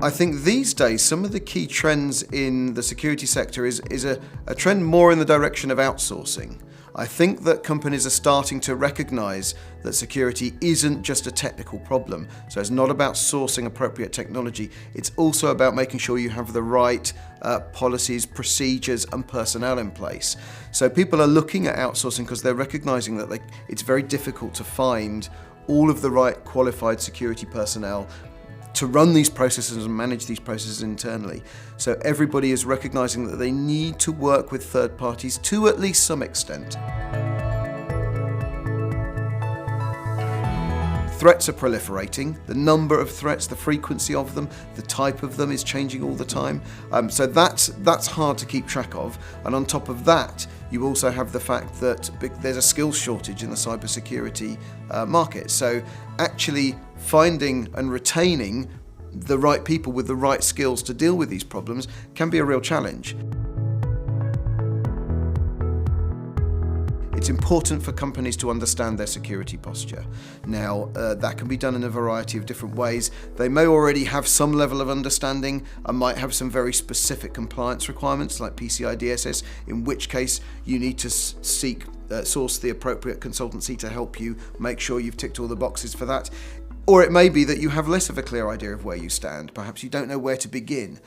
I think these days some of the key trends in the security sector is a trend more in the direction of outsourcing. I think that companies are starting to recognise that security isn't just a technical problem. So it's not about sourcing appropriate technology, it's also about making sure you have the right policies, procedures and personnel in place. So people are looking at outsourcing because they're recognising that it's very difficult to find all of the right qualified security personnel to run these processes and manage these processes internally. So everybody is recognising that they need to work with third parties to at least some extent. Threats are proliferating. The number of threats, the frequency of them, the type of them is changing all the time. So that's hard to keep track of. And on top of that, you also have the fact that there's a skills shortage in the cybersecurity market. So actually finding and retaining the right people with the right skills to deal with these problems can be a real challenge. It's important for companies to understand their security posture. Now, that can be done in a variety of different ways. They may already have some level of understanding and might have some very specific compliance requirements like PCI DSS, in which case you need to source the appropriate consultancy to help you make sure you've ticked all the boxes for that. Or it may be that you have less of a clear idea of where you stand. Perhaps you don't know where to begin.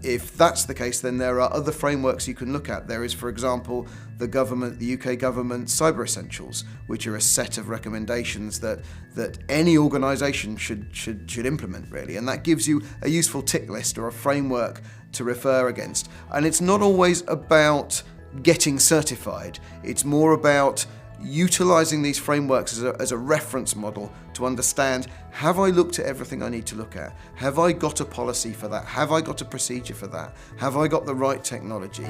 If that's the case, then there are other frameworks you can look at. There is, for example, the UK government Cyber Essentials, which are a set of recommendations that any organisation should implement, really. And that gives you a useful tick list or a framework to refer against. And it's not always about getting certified. It's more about utilising these frameworks as a reference model to understand, have I looked at everything I need to look at? Have I got a policy for that? Have I got a procedure for that? Have I got the right technology?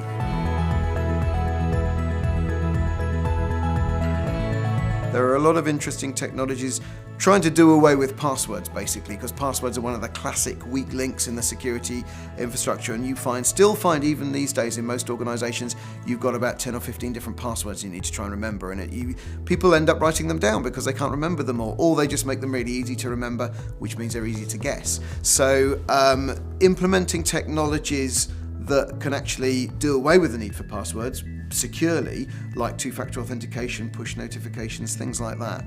There are a lot of interesting technologies trying to do away with passwords, basically, because passwords are one of the classic weak links in the security infrastructure, and you still find even these days in most organisations you've got about 10 or 15 different passwords you need to try and remember, and people end up writing them down because they can't remember them all, or they just make them really easy to remember, which means they're easy to guess. So implementing technologies that can actually do away with the need for passwords securely, like two-factor authentication, push notifications, things like that,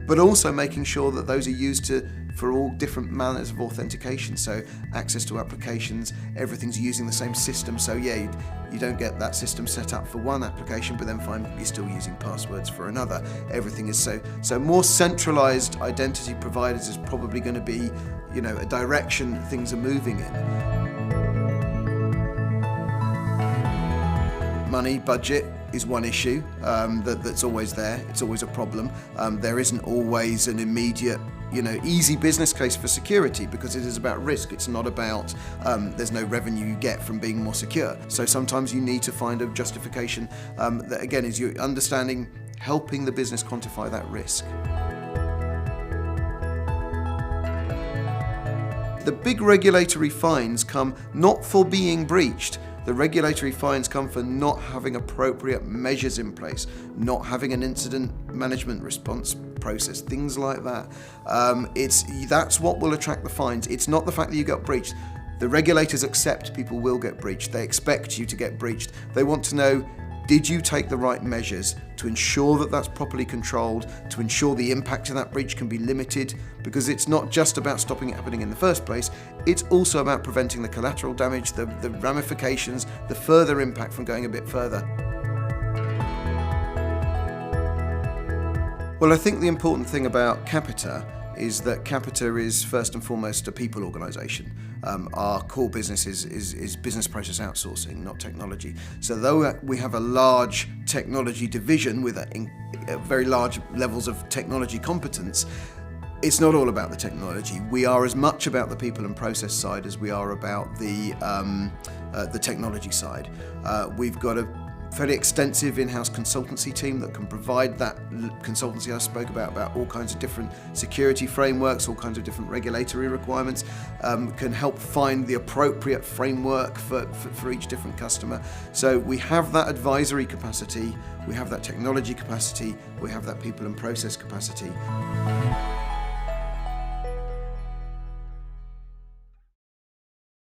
but also making sure that those are used for all different manners of authentication, so access to applications, everything's using the same system, so yeah, you don't get that system set up for one application but then find you're still using passwords for another. Everything is so more centralised identity providers is probably going to be, a direction things are moving in. Money, budget is one issue that's always there. It's always a problem. There isn't always an immediate, easy business case for security because it is about risk. It's not about there's no revenue you get from being more secure. So sometimes you need to find a justification that again is you understanding, helping the business quantify that risk. The big regulatory fines come not for being breached. The regulatory fines come for not having appropriate measures in place, not having an incident management response process, things like that. That's what will attract the fines. It's not the fact that you got breached. The regulators accept people will get breached. They expect you to get breached. They want to know, did you take the right measures to ensure that that's properly controlled, to ensure the impact of that breach can be limited? Because it's not just about stopping it happening in the first place, it's also about preventing the collateral damage, the ramifications, the further impact from going a bit further. Well, I think the important thing about Capita is that Capita is first and foremost a people organisation. Our core business is business process outsourcing, not technology. So though we have a large technology division with very large levels of technology competence, it's not all about the technology. We are as much about the people and process side as we are about the technology side. We've got a fairly extensive in-house consultancy team that can provide that consultancy I spoke about all kinds of different security frameworks, all kinds of different regulatory requirements, can help find the appropriate framework for each different customer. So we have that advisory capacity, we have that technology capacity, we have that people and process capacity.